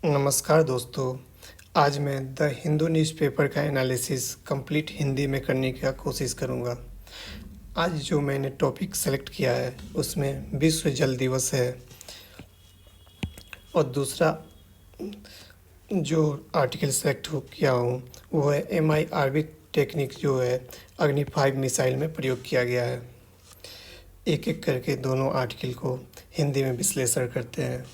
नमस्कार दोस्तों। आज मैं द हिंदू न्यूज़पेपर का एनालिसिस कंप्लीट हिंदी में करने की कोशिश करूंगा। आज जो मैंने टॉपिक सेलेक्ट किया है उसमें विश्व जल दिवस है और दूसरा जो आर्टिकल सेलेक्ट किया हूँ वो है MIRV टेक्निक जो है अग्नि 5 मिसाइल में प्रयोग किया गया है। एक एक करके दोनों आर्टिकल को हिंदी में विश्लेषण करते हैं।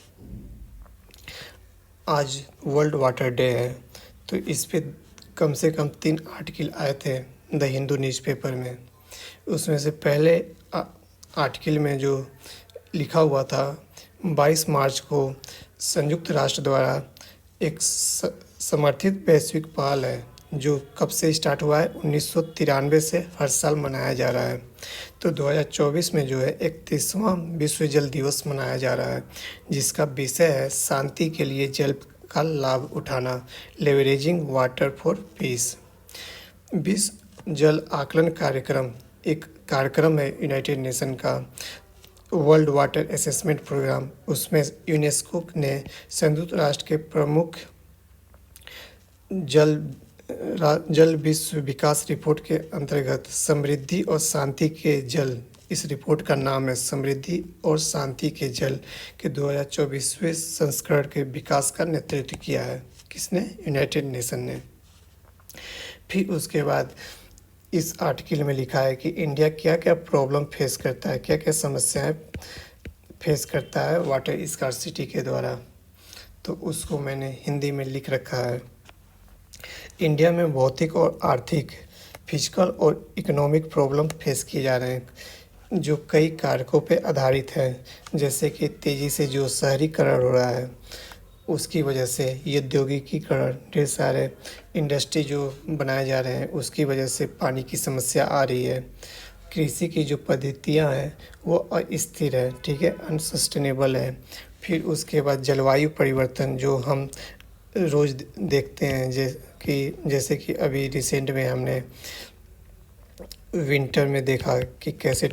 आज वर्ल्ड वाटर डे है तो इस पे कम से कम 3 आर्टिकल आए थे द हिंदू न्यूज़पेपर में। उसमें से पहले आर्टिकल में जो लिखा हुआ था 22 मार्च को संयुक्त राष्ट्र द्वारा एक समर्थित वैश्विक पहल है जो कब से स्टार्ट हुआ है 1993 से हर साल मनाया जा रहा है। तो 2024 में जो है 31वां विश्व जल दिवस मनाया जा रहा है जिसका विषय है शांति के लिए जल का लाभ उठाना, लेवरेजिंग वाटर फॉर पीस। विश्व जल आकलन कार्यक्रम एक कार्यक्रम है यूनाइटेड नेशन का वर्ल्ड वाटर असेसमेंट प्रोग्राम। उसमें यूनेस्को ने संयुक्त राष्ट्र के प्रमुख जल विश्व विकास रिपोर्ट के अंतर्गत समृद्धि और शांति के जल, इस रिपोर्ट का नाम है समृद्धि और शांति के जल के 2024वें संस्करण के विकास का नेतृत्व किया है। किसने? यूनाइटेड नेशन ने। फिर उसके बाद इस आर्टिकल में लिखा है कि इंडिया क्या क्या प्रॉब्लम फेस करता है, क्या क्या समस्याएं फेस करता है वाटर स्कार्सिटी के द्वारा। तो उसको मैंने हिंदी में लिख रखा है। इंडिया में भौतिक और आर्थिक, फिजिकल और इकोनॉमिक प्रॉब्लम फेस किए जा रहे हैं जो कई कारकों पे आधारित है, जैसे कि तेज़ी से जो शहरीकरण हो रहा है उसकी वजह से, ये औद्योगिकीकरण, ढेर सारे इंडस्ट्री जो बनाए जा रहे हैं उसकी वजह से पानी की समस्या आ रही है। कृषि की जो पद्धतियाँ हैं वो अस्थिर है, ठीक है, अनसस्टेनेबल है। फिर उसके बाद जलवायु परिवर्तन जो हम रोज़ देखते हैं, जैसे कि अभी रिसेंट में हमने विंटर में देखा कि कैसे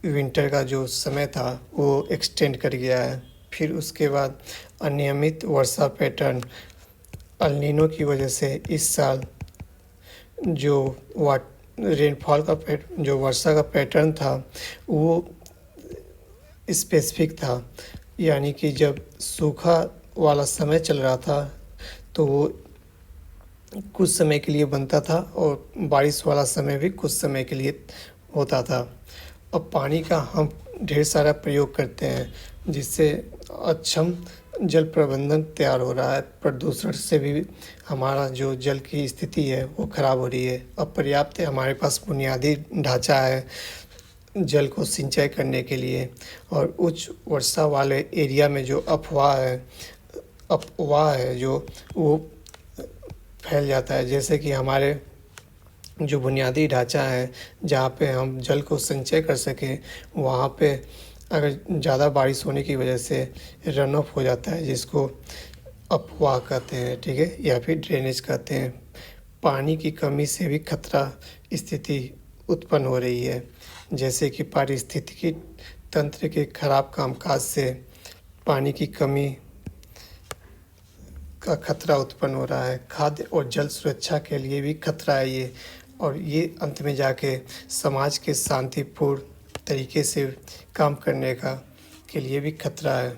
विंटर का जो समय था वो एक्सटेंड कर गया है। फिर उसके बाद अनियमित वर्षा पैटर्न, अल नीनो की वजह से इस साल जो रेनफॉल का जो वर्षा का पैटर्न था वो स्पेसिफिक था, यानी कि जब सूखा वाला समय चल रहा था तो वो कुछ समय के लिए बनता था और बारिश वाला समय भी कुछ समय के लिए होता था। अब पानी का हम ढेर सारा प्रयोग करते हैं जिससे अक्षम जल प्रबंधन तैयार हो रहा है। प्रदूषण से भी हमारा जो जल की स्थिति है वो खराब हो रही है। अपर्याप्त हमारे पास बुनियादी ढांचा है जल को सिंचाई करने के लिए, और उच्च वर्षा वाले एरिया में जो अफवाह है जो वो फैल जाता है। जैसे कि हमारे जो बुनियादी ढांचा है जहाँ पे हम जल को संचय कर सकें, वहाँ पे अगर ज़्यादा बारिश होने की वजह से रन ऑफ हो जाता है, जिसको अपवाह कहते हैं, ठीक है, या फिर ड्रेनेज कहते हैं। पानी की कमी से भी खतरा स्थिति उत्पन्न हो रही है, जैसे कि पारिस्थितिकी तंत्र के खराब कामकाज से पानी की कमी का खतरा उत्पन्न हो रहा है। खाद्य और जल सुरक्षा के लिए भी खतरा है ये, और ये अंत में जाके समाज के शांतिपूर्ण तरीके से काम करने के लिए भी खतरा है।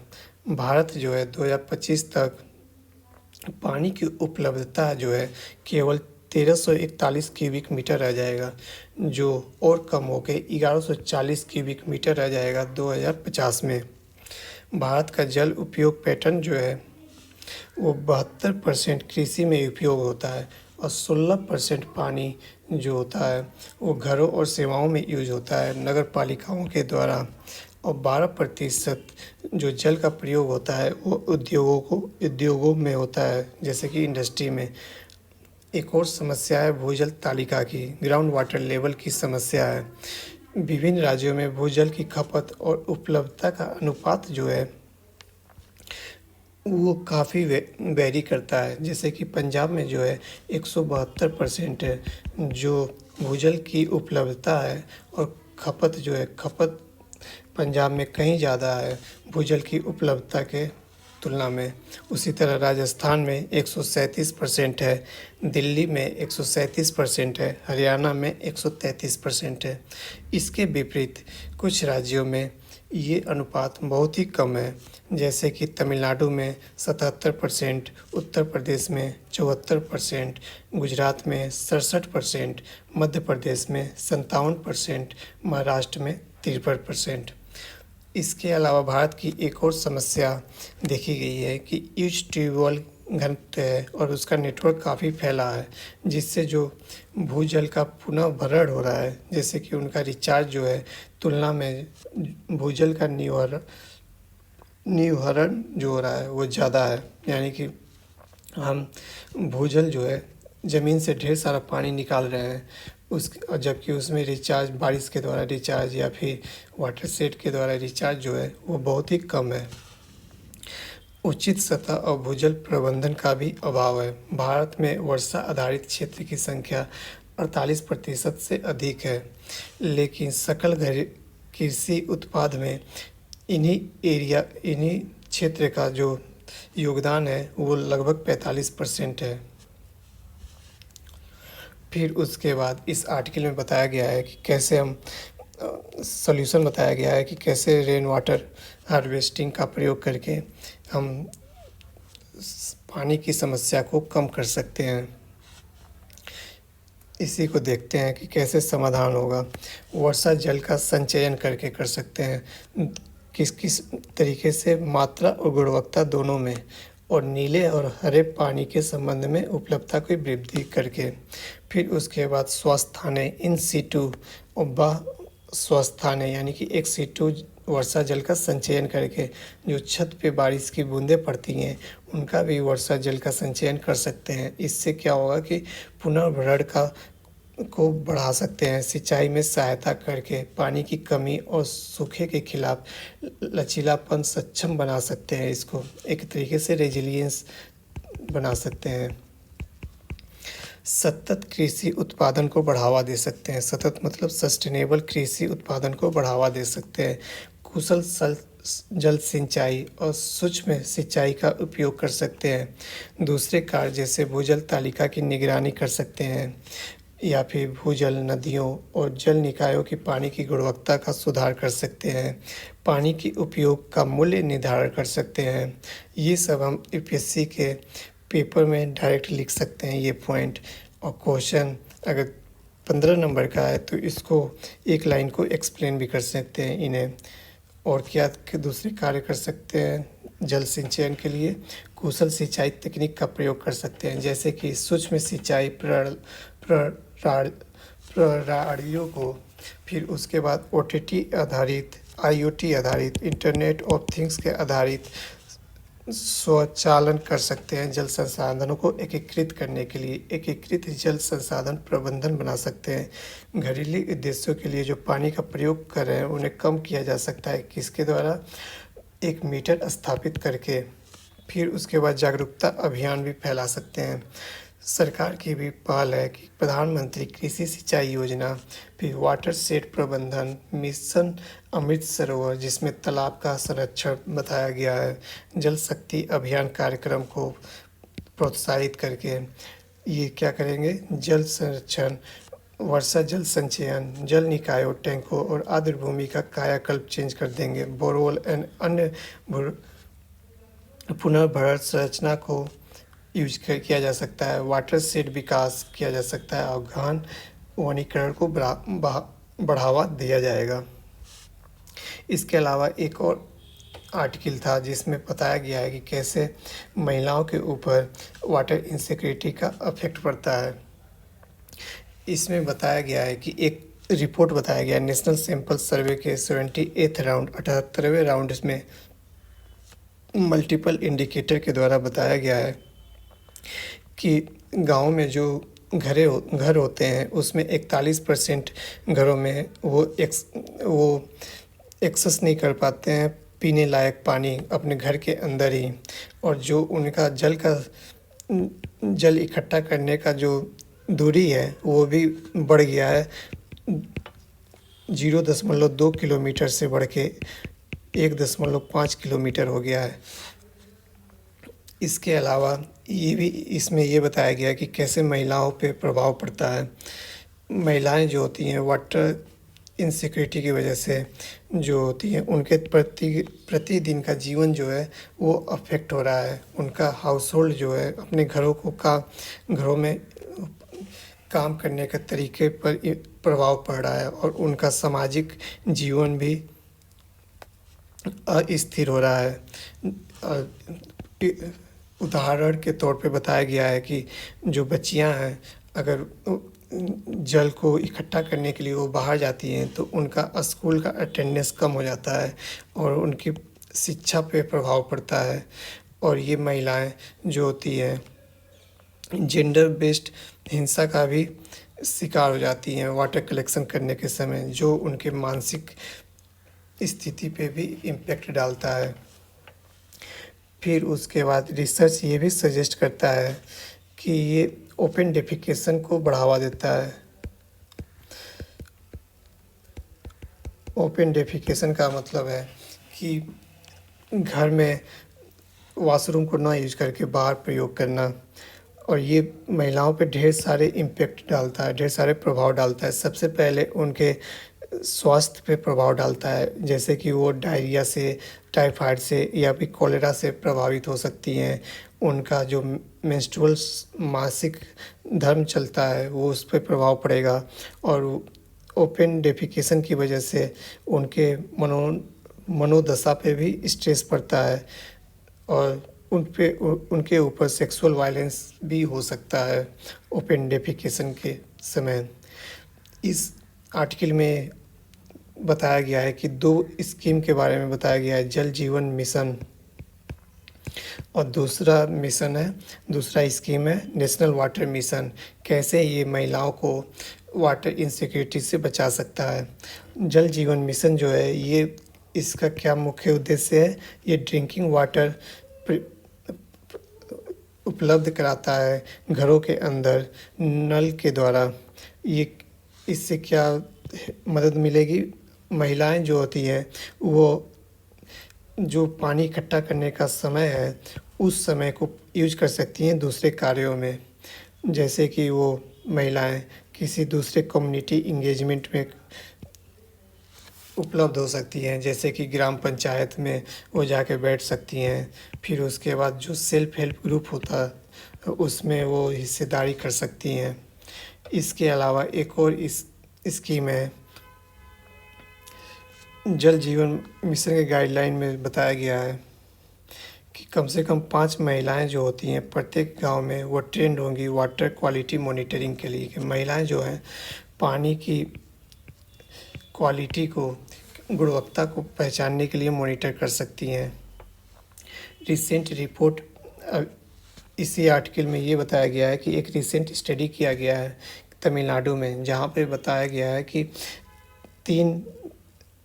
भारत जो है 2025 तक पानी की उपलब्धता जो है केवल 1341 क्यूबिक मीटर रह जाएगा, जो और कम होकर 1140 क्यूबिक मीटर रह जाएगा 2050 में। भारत का जल उपयोग पैटर्न जो है वो 72% कृषि में उपयोग होता है और 16% पानी जो होता है वो घरों और सेवाओं में यूज होता है नगर पालिकाओं के द्वारा, और 12% जो जल का प्रयोग होता है वो उद्योगों में होता है, जैसे कि इंडस्ट्री में। एक और समस्या है भूजल तालिका की, ग्राउंड वाटर लेवल की समस्या है। विभिन्न राज्यों में भूजल की खपत और उपलब्धता का अनुपात जो है वो काफ़ी वेरी करता है। जैसे कि पंजाब में जो है 172% है जो भूजल की उपलब्धता है, और खपत जो है, खपत पंजाब में कहीं ज़्यादा है भूजल की उपलब्धता के तुलना में। उसी तरह राजस्थान में 137% है, दिल्ली में 137% है, हरियाणा में 133% है। इसके विपरीत कुछ राज्यों में ये अनुपात बहुत ही कम है, जैसे कि तमिलनाडु में 77%, उत्तर प्रदेश में 74%, गुजरात में 67%, मध्य प्रदेश में 57%, महाराष्ट्र में 53%। इसके अलावा भारत की एक और समस्या देखी गई है कि ईस्ट ट्यूबवेल घनत्व है और उसका नेटवर्क काफ़ी फैला है, जिससे जो भूजल का पुनः भरण हो रहा है, जैसे कि उनका रिचार्ज जो है तुलना में भूजल का नीवहरण जो हो रहा है वो ज़्यादा है। यानी कि हम भूजल जो है ज़मीन से ढेर सारा पानी निकाल रहे हैं और जबकि उसमें रिचार्ज बारिश के द्वारा रिचार्ज या फिर वाटर सेट के द्वारा रिचार्ज जो है वो बहुत ही कम है। उचित सतह और भूजल प्रबंधन का भी अभाव है। भारत में वर्षा आधारित क्षेत्र की संख्या 48% से अधिक है, लेकिन सकल कृषि उत्पाद में इन्हीं क्षेत्र का जो योगदान है वो लगभग 45% है। फिर उसके बाद इस आर्टिकल में बताया गया है कि कैसे हम सॉल्यूशन बताया गया है कि कैसे रेन वाटर हार्वेस्टिंग का प्रयोग करके हम पानी की समस्या को कम कर सकते हैं। इसी को देखते हैं कि कैसे समाधान होगा। वर्षा जल का संचयन करके कर सकते हैं, किस किस तरीके से, मात्रा और गुणवत्ता दोनों में, और नीले और हरे पानी के संबंध में उपलब्धता की वृद्धि करके। फिर उसके बाद स्वास्थ्य इन सीटू और स्वास्थ्य यानी कि एक सीटू वर्षा जल का संचयन करके जो छत पे बारिश की बूंदें पड़ती हैं उनका भी वर्षा जल का संचयन कर सकते हैं। इससे क्या होगा कि पुनर्भरण को बढ़ा सकते हैं, सिंचाई में सहायता करके पानी की कमी और सूखे के खिलाफ लचीलापन सक्षम बना सकते हैं। इसको एक तरीके से रेजिलियंस बना सकते हैं। सतत कृषि उत्पादन को बढ़ावा दे सकते हैं। सतत मतलब सस्टेनेबल कृषि उत्पादन को बढ़ावा दे सकते हैं। कुशल जल सिंचाई और सूक्ष्म सिंचाई का उपयोग कर सकते हैं। दूसरे कार्य जैसे भूजल तालिका की निगरानी कर सकते हैं या फिर भूजल नदियों और जल निकायों की पानी की गुणवत्ता का सुधार कर सकते हैं। पानी के उपयोग का मूल्य निर्धारण कर सकते हैं। ये सब हम यूपीएससी के पेपर में डायरेक्ट लिख सकते हैं ये पॉइंट। और क्वेश्चन अगर 15 नंबर का है तो इसको एक लाइन को एक्सप्लेन भी कर सकते हैं इन्हें। और क्या दूसरे कार्य कर सकते हैं जल सिंचन के लिए, कुशल सिंचाई तकनीक का प्रयोग कर सकते हैं, जैसे कि सूक्ष्म सिंचाई प्रणालियों को। फिर उसके बाद ओटीटी आधारित, आईओटी आधारित, इंटरनेट ऑफ थिंग्स के आधारित स्वचालन कर सकते हैं। जल संसाधनों को एकीकृत करने के लिए एकीकृत जल संसाधन प्रबंधन बना सकते हैं। घरेलू उद्देश्यों के लिए जो पानी का प्रयोग कर रहे हैं उन्हें कम किया जा सकता है, किसके द्वारा, एक मीटर स्थापित करके। फिर उसके बाद जागरूकता अभियान भी फैला सकते हैं। सरकार की भी पहल है कि प्रधानमंत्री कृषि सिंचाई योजना, फिर वाटर सेट प्रबंधन मिशन अमृत सरोवर जिसमें तालाब का संरक्षण बताया गया है, जल शक्ति अभियान कार्यक्रम को प्रोत्साहित करके ये क्या करेंगे, जल संरक्षण, वर्षा जल संचयन, जल निकायों, टैंकों और आर्द्र भूमि का कायाकल्प चेंज कर देंगे। बोरवेल एंड अन्य पुनर्भरण संरचना को यूज किया जा सकता है। वाटर सेट विकास किया जा सकता है और गहन वनीकरण को बढ़ावा दिया जाएगा। इसके अलावा एक और आर्टिकल था जिसमें बताया गया है कि कैसे महिलाओं के ऊपर वाटर इनसिक्योरिटी का इफेक्ट पड़ता है। इसमें बताया गया है कि एक रिपोर्ट बताया गया है नेशनल सैंपल सर्वे के 78th राउंड 78वें राउंड में मल्टीपल इंडिकेटर के द्वारा बताया गया है कि गांव में जो घर होते हैं उसमें 41% घरों में वो एक्सेस नहीं कर पाते हैं पीने लायक पानी अपने घर के अंदर ही, और जो उनका जल इकट्ठा करने का जो दूरी है वो भी बढ़ गया है, 0.2 किलोमीटर से बढ़ के 1.5 किलोमीटर हो गया है। इसके अलावा ये भी इसमें ये बताया गया कि कैसे महिलाओं पे प्रभाव पड़ता है। महिलाएं जो होती हैं वाटर इनसिक्योरिटी की वजह से जो होती हैं उनके प्रतिदिन का जीवन जो है वो अफेक्ट हो रहा है। उनका हाउस होल्ड जो है अपने घरों में काम करने के तरीके पर प्रभाव पड़ रहा है और उनका सामाजिक जीवन भी अस्थिर हो रहा है। उदाहरण के तौर पे बताया गया है कि जो बच्चियां हैं अगर जल को इकट्ठा करने के लिए वो बाहर जाती हैं तो उनका स्कूल का अटेंडेंस कम हो जाता है और उनकी शिक्षा पे प्रभाव पड़ता है। और ये महिलाएं जो होती हैं जेंडर बेस्ड हिंसा का भी शिकार हो जाती हैं वाटर कलेक्शन करने के समय, जो उनके मानसिक स्थिति पे भी इम्पेक्ट डालता है। फिर उसके बाद रिसर्च ये भी सजेस्ट करता है कि ये ओपन डेफिकेशन को बढ़ावा देता है। ओपन डेफिकेशन का मतलब है कि घर में वॉशरूम को ना यूज करके बाहर प्रयोग करना, और ये महिलाओं पे ढेर सारे इम्पेक्ट डालता है, ढेर सारे प्रभाव डालता है। सबसे पहले उनके स्वास्थ्य पे प्रभाव डालता है, जैसे कि वो डायरिया से, टाइफाइड से या फिर कॉलेरा से प्रभावित हो सकती हैं। उनका जो मेंस्ट्रुअल मासिक धर्म चलता है वो उस पर प्रभाव पड़ेगा और ओपन डेफिकेशन की वजह से उनके मनोदशा पे भी स्ट्रेस पड़ता है और उनके ऊपर सेक्सुअल वायलेंस भी हो सकता है ओपन डेफिकेशन के समय। इस आर्टिकल में बताया गया है कि 2 स्कीम के बारे में बताया गया है, जल जीवन मिशन और दूसरा स्कीम है नेशनल वाटर मिशन। कैसे ये महिलाओं को वाटर इनसिक्योरिटी से बचा सकता है। जल जीवन मिशन जो है ये इसका क्या मुख्य उद्देश्य है, ये ड्रिंकिंग वाटर उपलब्ध कराता है घरों के अंदर नल के द्वारा। ये इससे क्या मदद मिलेगी, महिलाएं जो होती हैं वो जो पानी इकट्ठा करने का समय है उस समय को यूज कर सकती हैं दूसरे कार्यों में, जैसे कि वो महिलाएं किसी दूसरे कम्युनिटी इंगेजमेंट में उपलब्ध हो सकती हैं, जैसे कि ग्राम पंचायत में वो जाके बैठ सकती हैं। फिर उसके बाद जो सेल्फ हेल्प ग्रुप होता है उसमें वो हिस्सेदारी कर सकती हैं। इसके अलावा एक और इस स्कीम है, जल जीवन मिशन के गाइडलाइन में बताया गया है कि कम से कम 5 महिलाएं जो होती हैं प्रत्येक गांव में वो ट्रेंड होंगी वाटर क्वालिटी मॉनिटरिंग के लिए। कि महिलाएं जो हैं पानी की क्वालिटी को, गुणवत्ता को पहचानने के लिए मॉनिटर कर सकती हैं। रिसेंट रिपोर्ट इसी आर्टिकल में ये बताया गया है कि एक रिसेंट स्टडी किया गया है तमिलनाडु में, जहाँ पे बताया गया है कि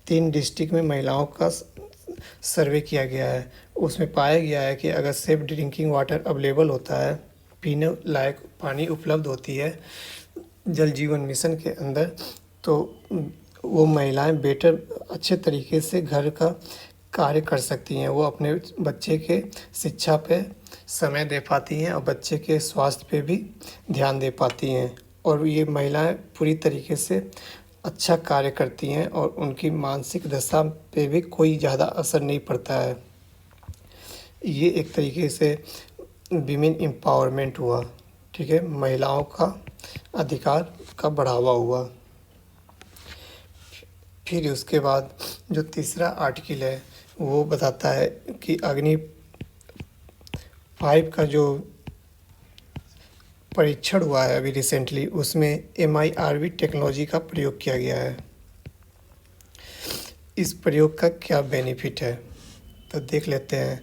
तीन डिस्ट्रिक्ट में महिलाओं का सर्वे किया गया है। उसमें पाया गया है कि अगर सेफ ड्रिंकिंग वाटर अवेलेबल होता है, पीने लायक पानी उपलब्ध होती है जल जीवन मिशन के अंदर, तो वो महिलाएं अच्छे तरीके से घर का कार्य कर सकती हैं। वो अपने बच्चे के शिक्षा पे समय दे पाती हैं और बच्चे के स्वास्थ्य पे भी ध्यान दे पाती हैं, और ये महिलाएं पूरी तरीके से अच्छा कार्य करती हैं और उनकी मानसिक दशा पे भी कोई ज़्यादा असर नहीं पड़ता है। ये एक तरीके से विमेन एम्पावरमेंट हुआ, ठीक है, महिलाओं का अधिकार का बढ़ावा हुआ। फिर उसके बाद जो तीसरा आर्टिकल है वो बताता है कि अग्नि 5 का जो परीक्षण हुआ है अभी रिसेंटली, उसमें MIRV टेक्नोलॉजी का प्रयोग किया गया है। इस प्रयोग का क्या बेनिफिट है तो देख लेते हैं।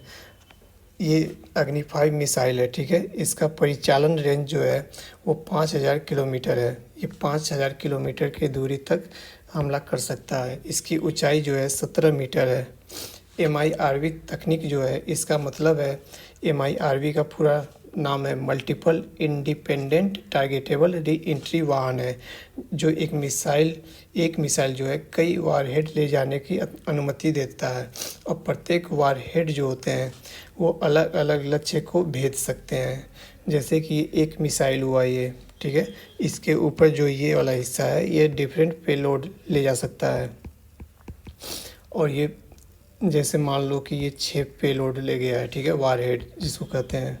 ये अग्नि 5 मिसाइल है, ठीक है, इसका परिचालन रेंज जो है वो 5000 किलोमीटर है। ये 5000 किलोमीटर की दूरी तक हमला कर सकता है। इसकी ऊंचाई जो है 17 मीटर है। MIRV तकनीक जो है इसका मतलब है MIRV का पूरा नाम है multiple independent targetable re entry वाहन है, जो एक मिसाइल जो है कई वारहेड ले जाने की अनुमति देता है, और प्रत्येक वारहेड जो होते हैं वो अलग अलग लक्ष्य को भेज सकते हैं। जैसे कि एक मिसाइल हुआ ये, ठीक है, इसके ऊपर जो ये वाला हिस्सा है ये डिफरेंट पेलोड ले जा सकता है। और ये जैसे मान लो कि ये 6 पेलोड ले गया है, ठीक है, वारहेड जिसको कहते हैं,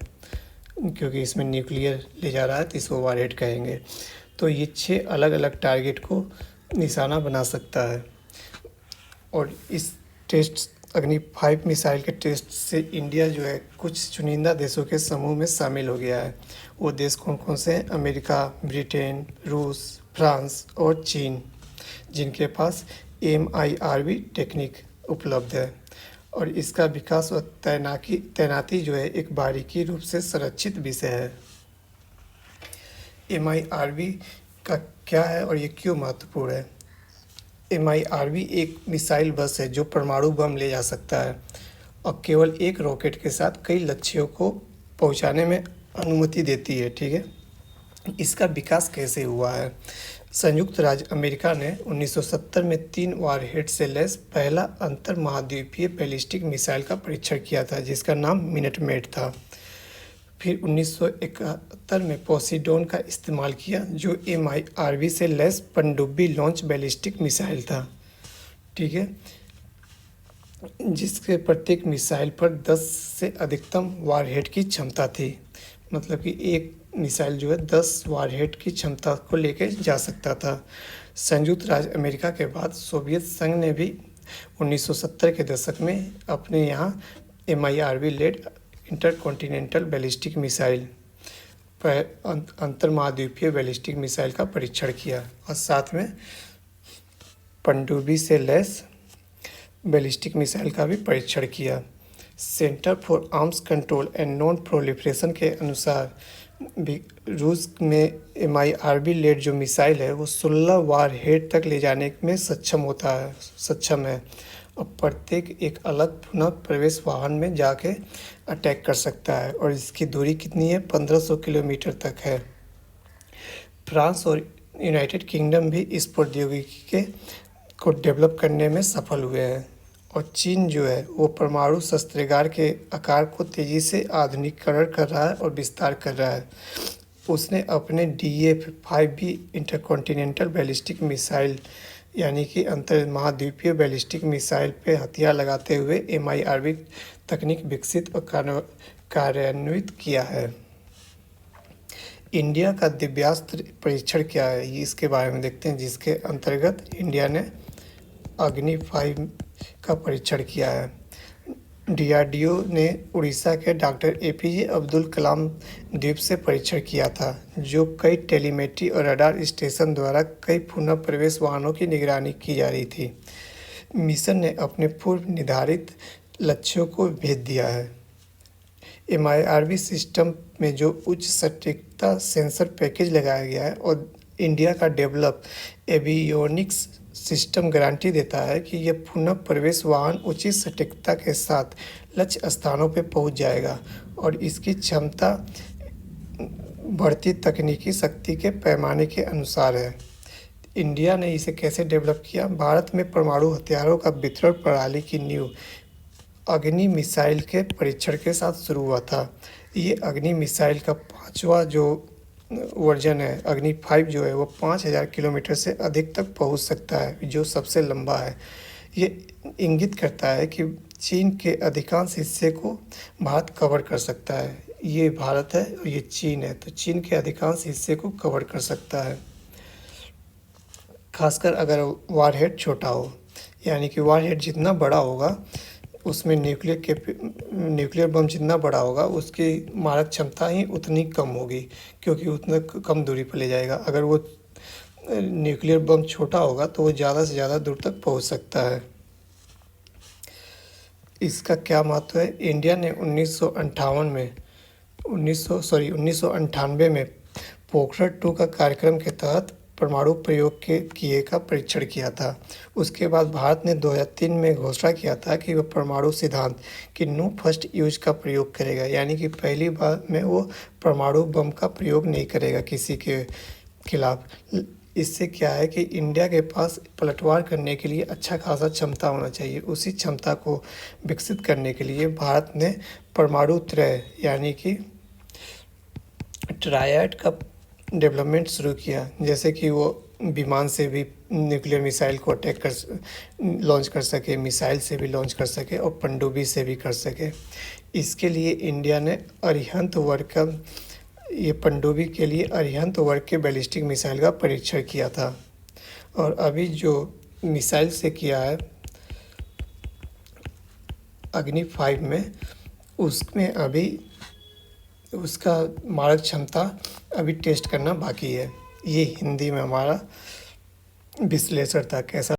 क्योंकि इसमें न्यूक्लियर ले जा रहा है तो इसको वारहेड कहेंगे। तो ये 6 अलग अलग टारगेट को निशाना बना सकता है। और इस टेस्ट अग्नि 5 मिसाइल के टेस्ट से इंडिया जो है कुछ चुनिंदा देशों के समूह में शामिल हो गया है। वो देश कौन कौन से हैं? अमेरिका, ब्रिटेन, रूस, फ्रांस और चीन, जिनके पास MIRV टेक्निक उपलब्ध है। और इसका विकास और तैनाती जो है एक बारीकी रूप से संरक्षित विषय है। MIRV का क्या है और ये क्यों महत्वपूर्ण है? MIRV एक मिसाइल बस है जो परमाणु बम ले जा सकता है और केवल एक रॉकेट के साथ कई लक्ष्यों को पहुंचाने में अनुमति देती है, ठीक है। इसका विकास कैसे हुआ है? संयुक्त राज्य अमेरिका ने 1970 में 3 वारहेड से लैस पहला अंतर महाद्वीपीय बैलिस्टिक मिसाइल का परीक्षण किया था, जिसका नाम मिनटमेट था। फिर 1971 में पोसीडोन का इस्तेमाल किया, जो MIRV से लैस पनडुब्बी लॉन्च बैलिस्टिक मिसाइल था, ठीक है, जिसके प्रत्येक मिसाइल पर 10 से अधिकतम वारहेड की क्षमता थी। मतलब कि एक मिसाइल जो है 10 वारहेड की क्षमता को लेकर जा सकता था। संयुक्त राज्य अमेरिका के बाद सोवियत संघ ने भी 1970 के दशक में अपने यहाँ MIRV led intercontinental ballistic missile अंतर महाद्वीपीय बैलिस्टिक मिसाइल का परीक्षण किया और साथ में पनडुब्बी से लैस बैलिस्टिक मिसाइल का भी परीक्षण किया। Centre for arms control and non proliferation के अनुसार रूस में MIRV लेड जो मिसाइल है वो 16 वारहेड तक ले जाने में सक्षम है और प्रत्येक एक अलग पुनः प्रवेश वाहन में जाके अटैक कर सकता है। और इसकी दूरी कितनी है? 1500 किलोमीटर तक है। फ्रांस और यूनाइटेड किंगडम भी इस प्रौद्योगिकी को डेवलप करने में सफल हुए हैं। और चीन जो है वो परमाणु शस्त्रागार के आकार को तेज़ी से आधुनिकीकरण कर रहा है और विस्तार कर रहा है। उसने अपने DF-5B इंटरकॉन्टिनेंटल बैलिस्टिक मिसाइल यानी कि अंतर महाद्वीपीय बैलिस्टिक मिसाइल पे हथियार लगाते हुए MIRV तकनीक विकसित और कार्यान्वित किया है। इंडिया का दिव्यास्त्र परीक्षण क्या है, ये इसके बारे में देखते हैं, जिसके अंतर्गत इंडिया ने अग्नि 5 का परीक्षण किया है। DRDO ने उड़ीसा के डॉक्टर APJ अब्दुल कलाम द्वीप से परीक्षण किया था, जो कई टेलीमेट्री और रडार स्टेशन द्वारा कई पुनः प्रवेश वाहनों की निगरानी की जा रही थी। मिशन ने अपने पूर्व निर्धारित लक्ष्यों को भेज दिया है। MIRV सिस्टम में जो उच्च सटीकता सेंसर पैकेज लगाया गया है और इंडिया का डेवलप एवियोनिक्स सिस्टम गारंटी देता है कि यह पुनः प्रवेश वाहन उचित सटीकता के साथ लक्ष्य स्थानों पर पहुंच जाएगा और इसकी क्षमता बढ़ती तकनीकी शक्ति के पैमाने के अनुसार है। इंडिया ने इसे कैसे डेवलप किया? भारत में परमाणु हथियारों का वितरण प्रणाली की नींव अग्नि मिसाइल के परीक्षण के साथ शुरू हुआ था। ये अग्नि मिसाइल का 5वां जो वर्जन है, अग्नि 5 जो है वो 5000 किलोमीटर से अधिक तक पहुंच सकता है, जो सबसे लंबा है। ये इंगित करता है कि चीन के अधिकांश हिस्से को भारत कवर कर सकता है। ये भारत है और ये चीन है, तो चीन के अधिकांश हिस्से को कवर कर सकता है, खासकर अगर वारहेड छोटा हो। यानी कि वारहेड जितना बड़ा होगा उसमें न्यूक्लियर बम जितना बड़ा होगा उसकी मारक क्षमता ही उतनी कम होगी, क्योंकि उतना कम दूरी पर ले जाएगा। अगर वो न्यूक्लियर बम छोटा होगा तो वो ज़्यादा से ज़्यादा दूर तक पहुंच सकता है। इसका क्या महत्व है? इंडिया ने 1998 में पोखरण 2 का कार्यक्रम के तहत परमाणु प्रयोग के किए का परीक्षण किया था। उसके बाद भारत ने 2003 में घोषणा किया था कि वह परमाणु सिद्धांत कि नो फर्स्ट यूज का प्रयोग करेगा, यानी कि पहली बार में वो परमाणु बम का प्रयोग नहीं करेगा किसी के खिलाफ। इससे क्या है कि इंडिया के पास पलटवार करने के लिए अच्छा खासा क्षमता होना चाहिए। उसी क्षमता को विकसित करने के लिए भारत ने परमाणु त्रय यानी कि ट्रायड का डेवलपमेंट शुरू किया, जैसे कि वो विमान से भी न्यूक्लियर मिसाइल को अटैक कर लॉन्च कर सके, मिसाइल से भी लॉन्च कर सके और पनडुब्बी से भी कर सके। इसके लिए इंडिया ने अरिहंत वर्ग का ये पनडुब्बी के लिए अरिहंत वर्ग के बैलिस्टिक मिसाइल का परीक्षण किया था। और अभी जो मिसाइल से किया है अग्नि 5 में, उसमें अभी उसका मारक क्षमता अभी टेस्ट करना बाकी है। ये हिंदी में हमारा विश्लेषण था। कैसा